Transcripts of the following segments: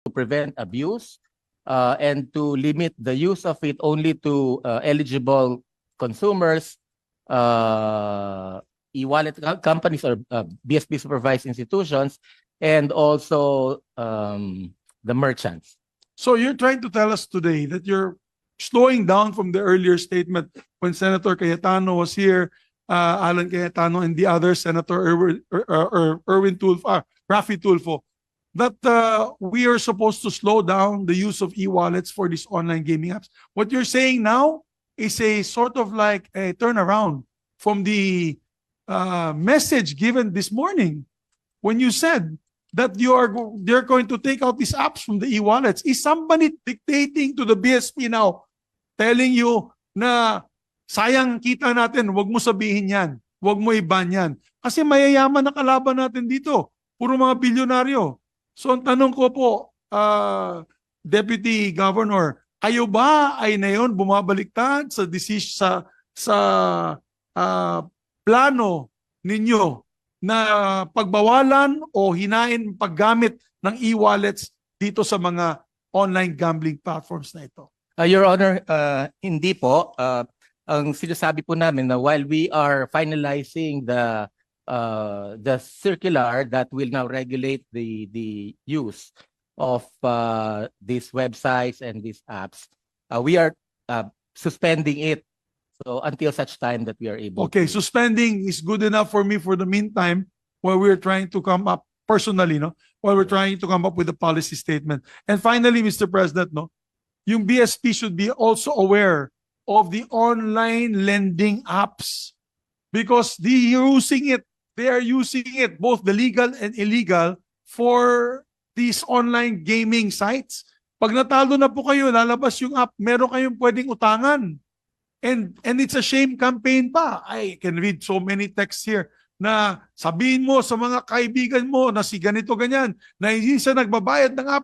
prevent abuse and to limit the use of it only to eligible consumers, e-wallet companies or BSP supervised institutions, and also the merchants. So you're trying to tell us today that you're slowing down from the earlier statement when Senator Cayetano was here, Alan Cayetano and the other Senator Erwin Tulfo, Raffy Tulfo, that we are supposed to slow down the use of e-wallets for these online gaming apps. What you're saying now is a sort of like a turnaround from the message given this morning when you said that they're going to take out these apps from the e-wallets. Is somebody dictating to the BSP now, telling you na sayang kita natin, wag mo sabihin yan, wag mo iban yan. Kasi mayayaman na kalaban natin dito. Puro mga bilyonaryo. So ang tanong ko po, Deputy Governor, kayo ba ay na yun bumabaliktad sa decision sa plano ninyo na pagbawalan o hinain paggamit ng e-wallets dito sa mga online gambling platforms na ito? Your Honor, hindi po. Ang sinasabi po namin na while we are finalizing the circular that will now regulate the use of these websites and these apps, we are suspending it. So until such time that we are able. Okay, suspending is good enough for me for the meantime while we're trying to come up personally, no? While we're trying to come up with a policy statement. And finally, Mr. President, no, yung BSP should be also aware of the online lending apps because they are using it, both the legal and illegal, for these online gaming sites. Pag natalo na po kayo, lalabas yung app, meron kayong pwedeng utangan. And it's a shame campaign pa. I can read so many texts here na sabihin mo sa mga kaibigan mo na si ganito ganyan, na hindi siya nagbabayad ng app,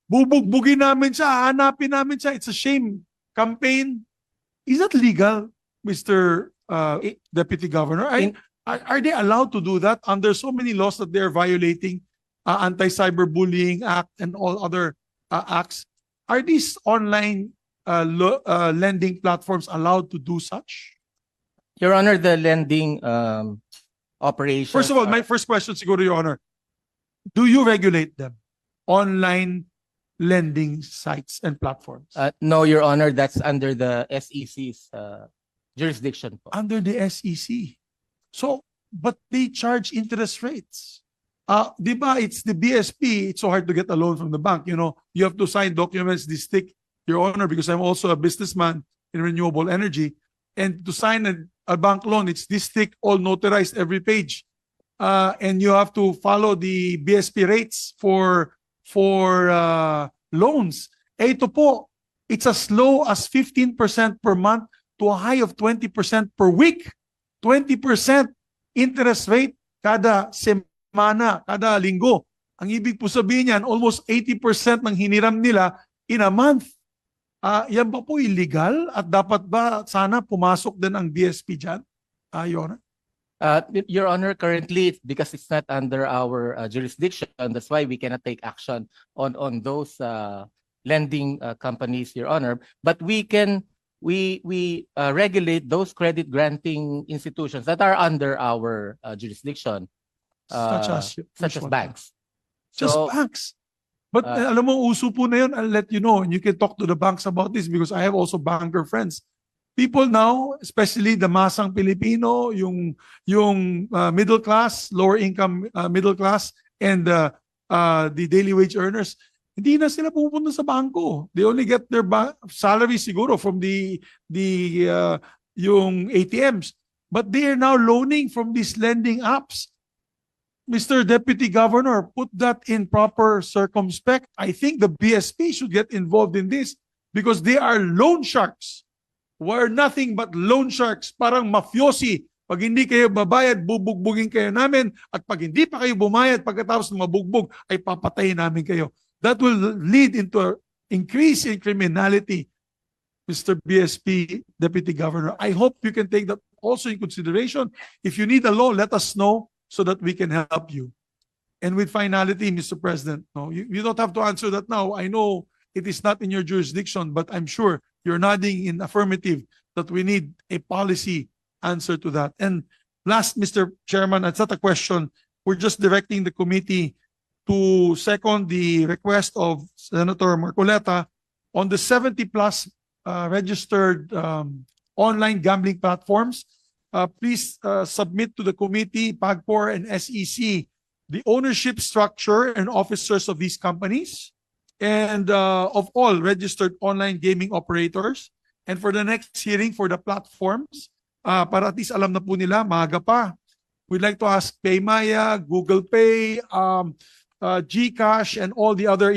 bubugbugin namin siya, hanapin namin siya. It's a shame campaign. Is that legal, Mr. Deputy Governor? Are they allowed to do that under so many laws that they're violating, Anti-Cyberbullying Act and all other acts? Are these online lending platforms allowed to do such? Your Honor, the lending operations. First of all, my first question, siguro, Your Honor, do you regulate them? Online lending sites and platforms? No, Your Honor, that's under the SEC's jurisdiction po. Under the SEC. So, but they charge interest rates. Di ba, it's the BSP, it's so hard to get a loan from the bank. You know, you have to sign documents, this thick, Your Honor, because I'm also a businessman in renewable energy. And to sign a bank loan, it's this thick, all notarized every page. And you have to follow the BSP rates for loans. Ito po, it's as low as 15% per month to a high of 20% per week. 20% interest rate kada semana, kada linggo. Ang ibig po sabihin yan, almost 80% ng hiniram nila in a month. Yan ba po illegal at dapat ba sana pumasok din ang BSP dyan, Your Honor? Your Honor, currently, because it's not under our jurisdiction, that's why we cannot take action on those lending companies, Your Honor. But we regulate those credit granting institutions that are under our jurisdiction, such as banks. Just banks. But alam mo, uso po na yun, I'll let you know, and you can talk to the banks about this because I have also banker friends. People now, especially the masang Pilipino, yung middle class, lower income middle class, and the daily wage earners, hindi na sila pupunta sa bangko. They only get their salary siguro from yung ATMs. But they are now loaning from these lending apps. Mr. Deputy Governor, put that in proper circumspect. I think the BSP should get involved in this because they are loan sharks. We're nothing but loan sharks, parang mafiosi. Pag hindi kayo babayad, bubugbugin kayo namin. At pag hindi pa kayo bumayad, pagkatapos ng mabugbog, ay papatayin namin kayo. That will lead into an increase in criminality, Mr. BSP, Deputy Governor. I hope you can take that also in consideration. If you need a law, let us know so that we can help you. And with finality, Mr. President, no, you don't have to answer that now. I know it is not in your jurisdiction, but I'm sure you're nodding in affirmative that we need a policy answer to that. And last, Mr. Chairman, it's not a question. We're just directing the committee to second the request of Senator Marcoleta on the 70 plus registered online gambling platforms. Please submit to the committee, PAGCOR and SEC, the ownership structure and officers of these companies and of all registered online gaming operators. And for the next hearing for the platforms, para at least alam na po nila, maaga pa. We'd like to ask PayMaya, Google Pay, GCash, and all the other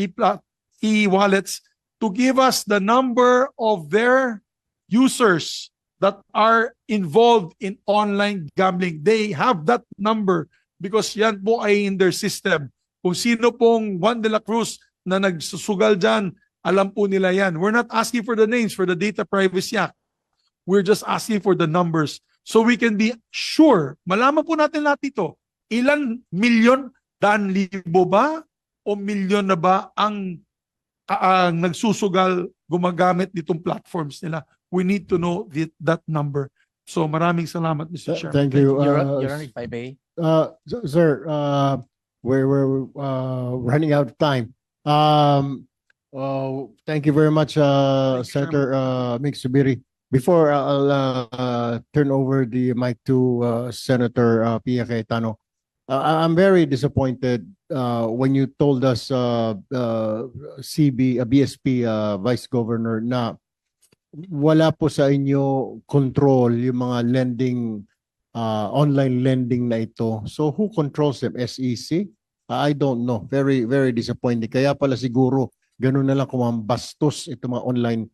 e-wallets to give us the number of their users that are involved in online gambling. They have that number because yan po ay in their system. Kung sino pong Juan de la Cruz na nagsusugal dyan, alam po nila yan. We're not asking for the names for the Data Privacy Act. We're just asking for the numbers so we can be sure. Malaman po natin lahat ito. Ilan milyon, daan libo ba o milyon na ba ang nagsusugal gumagamit nitong platforms nila? We need to know that number. So maraming salamat, Mr. Chairman. Thank you. Your Honor, if I may. Sir, we're running out of time. Thank you very much, Senator Mick Subiri. Before I'll turn over the mic to Senator Pia Cayetano, I'm very disappointed when you told us BSP Vice Governor na wala po sa inyo control yung mga lending online lending na ito. So who controls them? SEC? I don't know. Very, very disappointing. Kaya pala siguro ganun na lang kumambastos itong mga online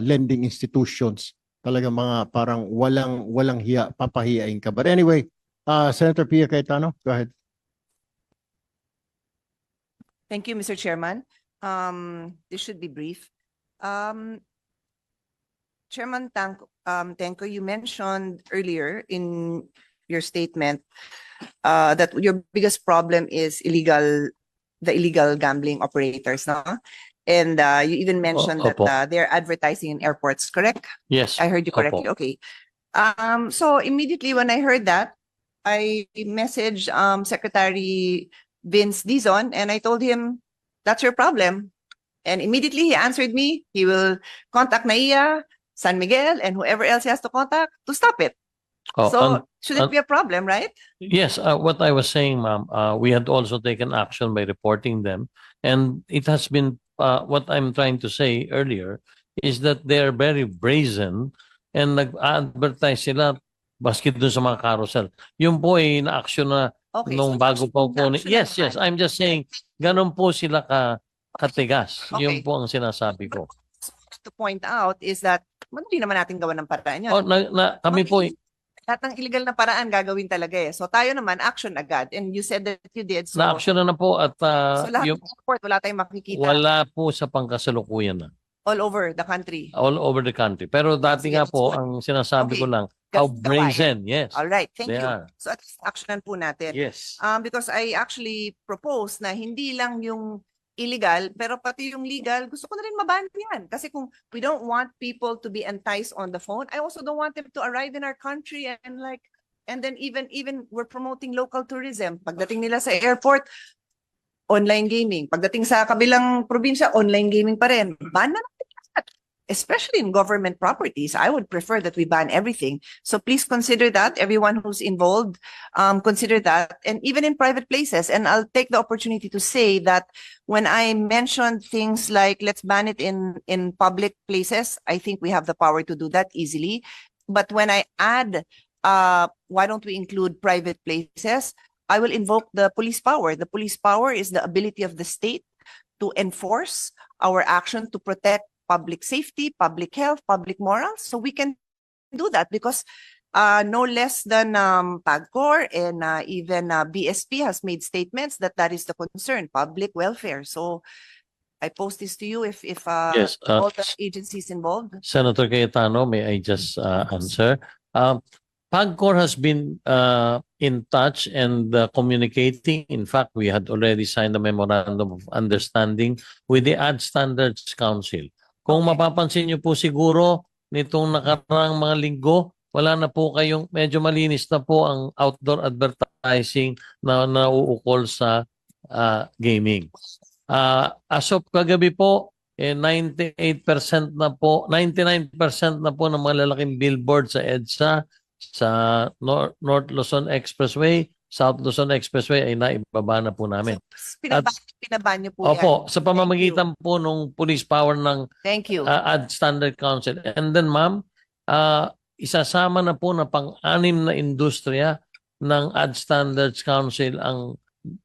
lending institutions. Talaga mga parang walang hiya, papahiyain ka. But anyway, Senator Pia Cayetano, go ahead. Thank you, Mr. Chairman. This should be brief. Chairman Tenko, you mentioned earlier in your statement that your biggest problem is the illegal gambling operators, no? And you even mentioned that they're advertising in airports, correct? Yes. I heard you correctly. Okay. So immediately when I heard that, I messaged Secretary Vince Dizon and I told him, that's your problem. And immediately he answered me, he will contact NAIA, San Miguel, and whoever else he has to contact to stop it. So shouldn't be a problem, right? Yes, what I was saying, ma'am, we had also taken action by reporting them. And it has been, what I'm trying to say earlier, is that they're very brazen and nag-advertise sila basket dun sa mga carousel. Yung po ay na-action na nung bago pa po. Yes, I'm just saying, ganun po sila katigas. Okay. Yun po ang sinasabi ko. To point out is that hindi naman natin gawa ng paraan yun. Kami po lahat ng illegal na paraan gagawin talaga eh. So tayo naman, action agad. And you said that you did. So, na-action na po at so lahat ng airport, wala tayong makikita. wala po sa pangkasalukuyan na. All over the country. All over the country. Pero dati nga po, ang sinasabi ko lang, how brazen, yes. All right, thank They you. are. So at least actionan po natin. Yes. Because I actually proposed na hindi lang yung illegal, pero pati yung legal, gusto ko na rin maban yan. Kasi kung we don't want people to be enticed on the phone, I also don't want them to arrive in our country and then even we're promoting local tourism. Pagdating nila sa airport, online gaming. Pagdating sa kabilang probinsya, online gaming pa rin. Ban na natin lahat. Especially in government properties, I would prefer that we ban everything. So please consider that, everyone who's involved, consider that, and even in private places. And I'll take the opportunity to say that when I mentioned things like let's ban it in public places, I think we have the power to do that easily. But when I add, why don't we include private places? I will invoke the police power. The police power is the ability of the state to enforce our action to protect public safety, public health, public morals. So we can do that because no less than PAGCOR and even BSP has made statements that is the concern, public welfare. So I post this to you if Yes, all the agencies involved. Senator Cayetano, may I just answer? PAGCOR has been in touch and communicating. In fact, we had already signed a memorandum of understanding with the Ad Standards Council. Kung Okay. mapapansin niyo po siguro nitong nakarang mga linggo, wala na po kayong, medyo malinis na po ang outdoor advertising na nauukol sa gaming. As of kagabi po, 98% na po, 99% na po ng mga lalaking billboard sa EDSA, sa North Luzon Expressway, South Luzon Expressway ay naibaba na po namin. Pinaban niyo po yan. Opo, sa pamamagitan po ng police power ng Thank you. Ad Standard Council. And then ma'am, isasama na po na pang-anim na industriya ng Ad Standards Council ang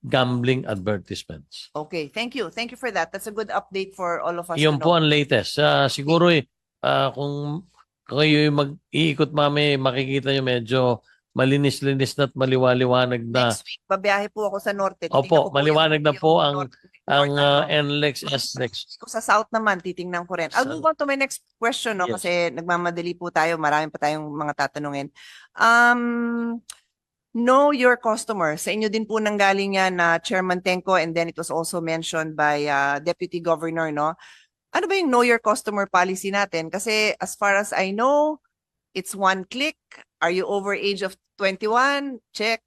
gambling advertisements. Okay, thank you. Thank you for that. That's a good update for all of us Yun to po know. ang latest. Siguro kung kayo mag-iikot mami, makikita nyo medyo malinis-linis na at maliwaliwanag na. Next week, babiyahe po ako sa Norte. Opo, Titingnan ko po maliwanag na yung po ang North, NLEX, SLEX. Kung sa South naman, titingnan ko rin. I'll move on to my next question, no? Yes. Kasi nagmamadali po tayo. Marami pa tayong mga tatanungin. Know your customer. Sa inyo din po nanggaling yan na Chairman Tenko, and then it was also mentioned by Deputy Governor, no? Ano ba yung know your customer policy natin? Kasi as far as I know, it's one click. Are you over age of 21? Check.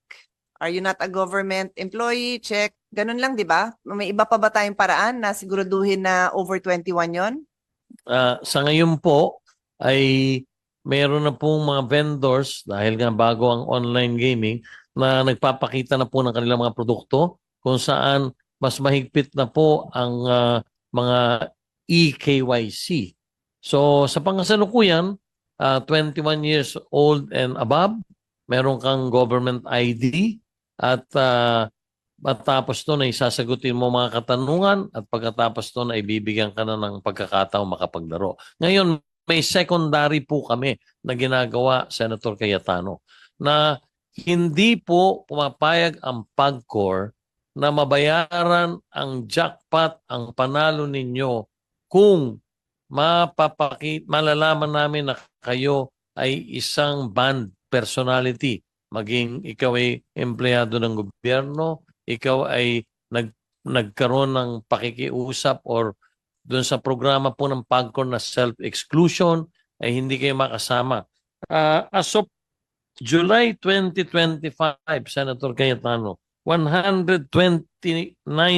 Are you not a government employee? Check. Ganun lang, di ba? May iba pa ba tayong paraan na siguraduhin na over 21 yon? Sa ngayon po ay meron na pong mga vendors dahil nga bago ang online gaming na nagpapakita na po ng kanilang mga produkto kung saan mas mahigpit na po ang mga eKYC. So sa pangasalukuyan, 21 years old and above, meron kang government ID at matapos doon ay sasagutin mo mga katanungan at pagkatapos doon ay bibigyan ka na ng pagkakataong makapaglaro. Ngayon, may secondary po kami na ginagawa, Senator Cayetano, na hindi po pumapayag ang PAGCOR na mabayaran ang jackpot, ang panalo ninyo kung malalaman namin na kayo ay isang banned personality, maging ikaw ay empleyado ng gobyerno, ikaw ay nagkaroon ng pakikiusap or doon sa programa po ng PAGCOR na self-exclusion, ay hindi kayo makasama. As of July 2025, Senator Cayetano, 129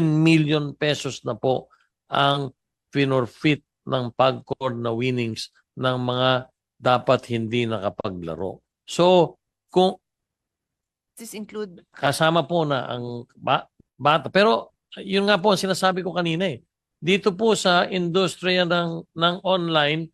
million pesos na po ang finorfeit ng PAGCOR na winnings ng mga dapat hindi nakapaglaro. So, kung Does this include kasama po na ang bata. Pero yun nga po ang sinasabi ko kanina eh. Dito po sa industriya ng online,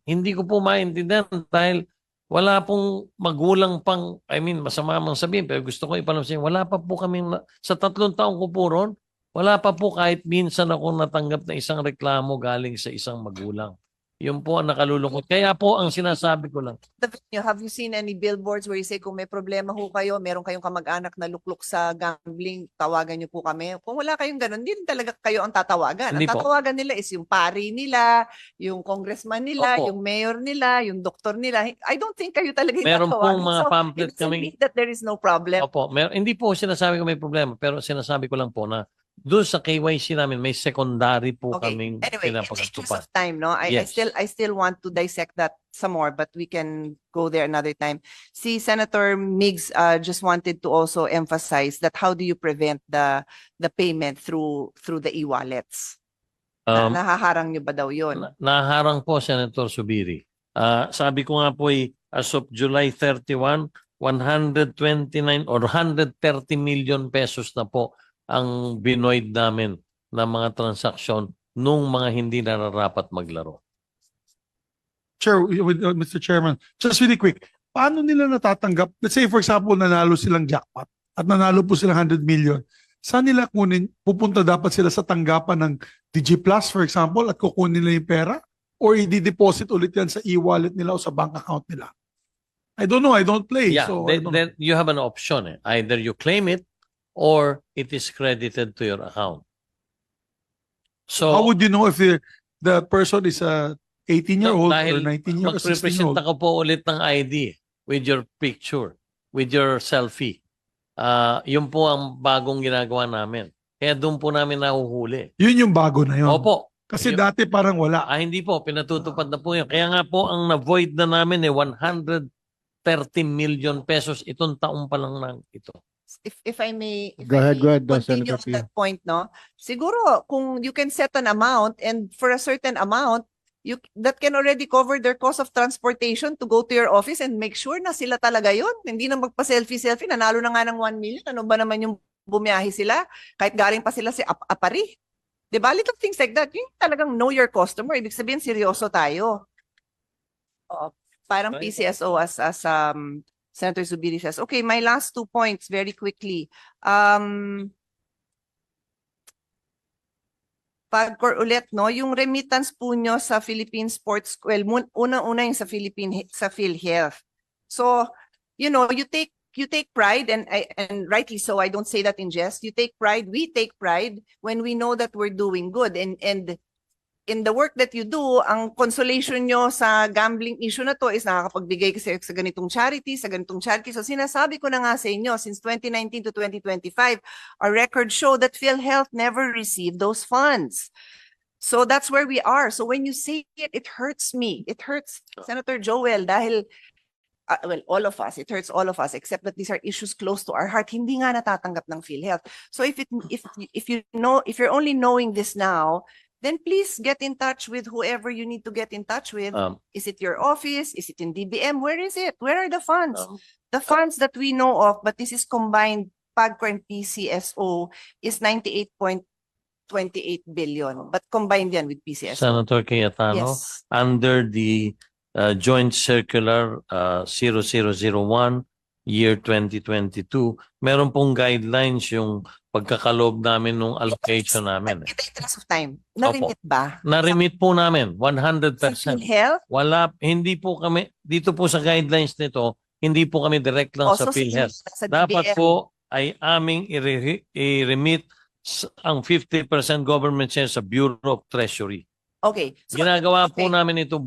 hindi ko po maintindihan dahil wala pong magulang pang, masama mang sabihin, pero gusto ko ipalamsin, wala pa po kaming, sa 3 taong ko po ron, wala pa po kahit minsan ako natanggap na isang reklamo galing sa isang magulang. Yun po ang nakalulungkot. Kaya po ang sinasabi ko lang. the venue? Have you seen any billboards where you say kung may problema ho kayo, meron kayong kamag-anak na lukluk sa gambling, tawagan niyo po kami? Kung wala kayong ganun, hindi talaga kayo ang tatawagan. Hindi Ang po. tatawagan nila is yung pari nila, yung congressman nila, Opo. yung mayor nila, yung doktor nila. I don't think kayo talaga yung Meron tatawagan. pong mga So, pamphlet it doesn't kaming mean that there is no problem. Opo, hindi po sinasabi ko may problema, pero sinasabi ko lang po na doon sa KYC namin may secondary po Okay. kaming Anyway, in the interest pinapagtutupad. of time, no, Yes. I still want to dissect that some more, but we can go there another time. See, Senator Migs just wanted to also emphasize that how do you prevent the payment through the e-wallets? Nahaharang niyo ba daw yun? Naharang po, Senator Subiri. Sabi ko nga po as of July 31, 129 or 130 million pesos na po ang binoid namin na mga transaksyon nung mga hindi nararapat maglaro. Chair, Mr. Chairman, just really quick, paano nila natatanggap? Let's say, for example, nanalo silang jackpot at nanalo po silang 100 million. Saan nila kunin? Pupunta dapat sila sa tanggapan ng DigiPlus, for example, at kukunin nila yung pera? Or i-deposit ulit yan sa e-wallet nila o sa bank account nila? I don't know. I don't play. Yeah, So I don't- then you have an option. Either you claim it or it is credited to your account. So, how would you know if the person is a 18-year-old or dahil 19-year-old or 16-year-old? magre-presenta ko po ulit ng ID. with your picture, with your selfie. Yun po ang bagong ginagawa namin. Kaya doon po namin nahuhuli. Yun yung bago na yun. Opo. Kasi Yun- dati parang wala. Hindi po, pinatutupad na po yun. Kaya nga po, ang na-void na namin 130 million pesos itong taong pa lang lang ito. If I may, Go ahead, continue Senator on Pia. that point, no? Siguro, kung you can set an amount and for a certain amount, that can already cover their cost of transportation to go to your office and make sure na sila talaga yun. Hindi na magpa-selfie-selfie, nanalo na nga ng 1 million. Ano ba naman yung bumiyahe sila? Kahit galing pa sila sa Apari. Diba? Little things like that. Yung talagang know your customer. Ibig sabihin, seryoso tayo. Parang Right. PCSO as Senator Zubiri says. Okay, my last 2 points very quickly. Pagkor ulit, no, yung remittance po nyo sa Philippine Sports, well, una-una yung sa PhilHealth. So, you know, you take pride, and rightly so, I don't say that in jest. You take pride, we take pride when we know that we're doing good. And in the work that you do, ang consolation nyo sa gambling issue na to is nakakapagbigay kasi sa ganitong charity, sa ganitong charity. So sinasabi ko na nga sa inyo, since 2019 to 2025, our records show that PhilHealth never received those funds. So that's where we are. So when you say it, it hurts me. It hurts Senator Joel dahil, well, all of us, it hurts all of us, except that these are issues close to our heart. Hindi nga natatanggap ng PhilHealth. So if you're only knowing this now, then please get in touch with whoever you need to get in touch with. Is it your office? Is it in DBM? Where is it? Where are the funds? The funds that we know of, but this is combined, PAGCOR and PCSO, is 98.28 billion. But combined yan with PCSO. Senator Cayetano, Yes. under the Joint Circular 0001, year 2022, meron pong guidelines yung pagkakaloob namin nung allocation namin. In the interest of time, narimit ba? Na-remit po namin, Sa 100%. PhilHealth? Hindi po kami, dito po sa guidelines nito, hindi po kami direct lang sa Also PhilHealth. sa Dapat DBM. po ay aming i-remit ang 50% government share sa Bureau of Treasury. Okay. So, Ginagawa po okay. namin ito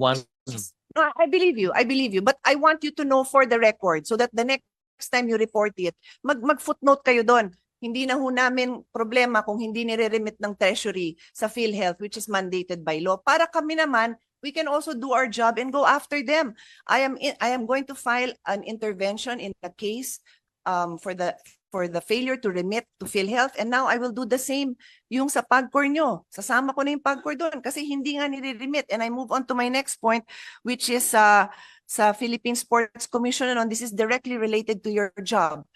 No, I believe you. But I want you to know for the record so that the next time you report it, mag-footnote kayo doon. Hindi na ho namin problema kung hindi nire-remit ng Treasury sa PhilHealth, which is mandated by law. Para kami naman, we can also do our job and go after them. I am going to file an intervention in the case for the failure to remit to PhilHealth, and now I will do the same yung sa PAGCOR nyo. Sasama ko na yung PAGCOR doon kasi hindi nga nire-remit. And I move on to my next point, which is sa Philippine Sports Commission. And this is directly related to your job.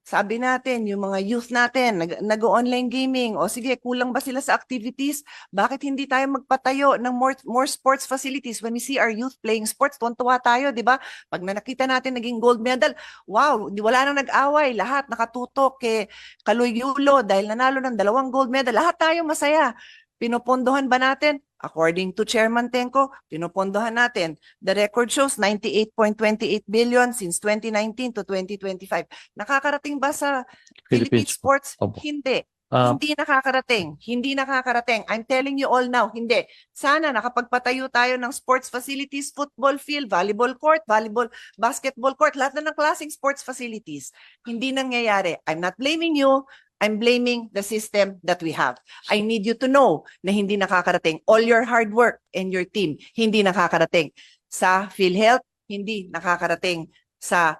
Sabi natin, yung mga youth natin, nag-online gaming. O sige, kulang ba sila sa activities? Bakit hindi tayo magpatayo ng more sports facilities? When we see our youth playing sports, tuwan-tuwa tayo, di ba? Pag nakita natin naging gold medal, wow, wala nang nag-away. Lahat nakatutok kay Kaloy Yulo dahil nanalo ng 2 gold medal. Lahat tayo masaya. Pinopondohan ba natin? According to Chairman Tenco, pinopondohan natin. The record shows 98.28 billion since 2019 to 2025. Nakakarating ba sa Philippine sports? Opo. Hindi. Ah, Hindi nakakarating. Hindi nakakarating. I'm telling you all now, hindi. Sana nakapagpatayo tayo ng sports facilities, football field, volleyball court, basketball court, lahat na ng klaseng sports facilities. Hindi nangyayari. I'm not blaming you. I'm blaming the system that we have. I need you to know na hindi nakakarating. All your hard work and your team, hindi nakakarating. Sa PhilHealth, hindi nakakarating sa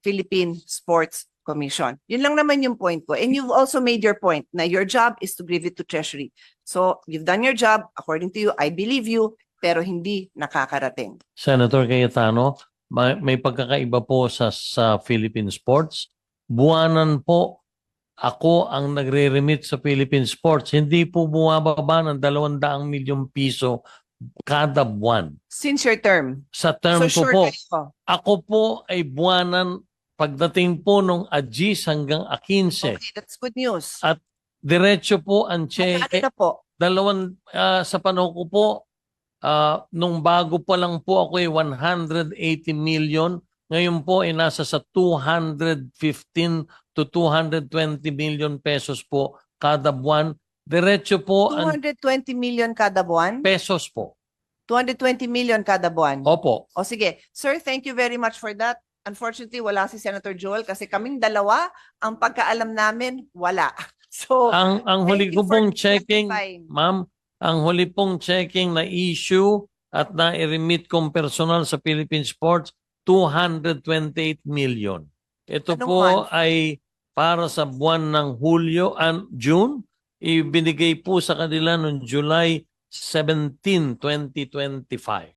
Philippine Sports Commission. Yun lang naman yung point ko. And you've also made your point na your job is to give it to Treasury. So, you've done your job. According to you, I believe you, pero hindi nakakarating. Senator Cayetano, may pagkakaiba po sa Philippine Sports. Buwanan po ako ang nagre-remit sa Philippine Sports. Hindi po bumababa ng 200 milyong piso kada buwan. Since your term. Sa term So, ko sure po, kayo. ako po ay buwanan pagdating po nung Agis hanggang A15. Okay, that's good news. Diretso po ang Ano cheque. na po? Sa panahon ko po, nung bago pa lang po ako ay 180 million. Ngayon po ay nasa sa 215 to 220 million pesos po kada buwan. Diretso po ang 220 million kada buwan? pesos po. 220 million kada buwan? Opo. O sige. Sir, thank you very much for that. unfortunately, wala si Senator Joel kasi kaming dalawa, ang pagkaalam namin, wala. So, Ang huli thank ko you for pong checking, clarifying. ma'am, ang huli pong checking na issue at na-remit kong personal sa Philippine Sports, 228 million. Ito Anong po month? ay para sa buwan ng Hulyo and June. Ibinigay po sa kanila noong July 17, 2025.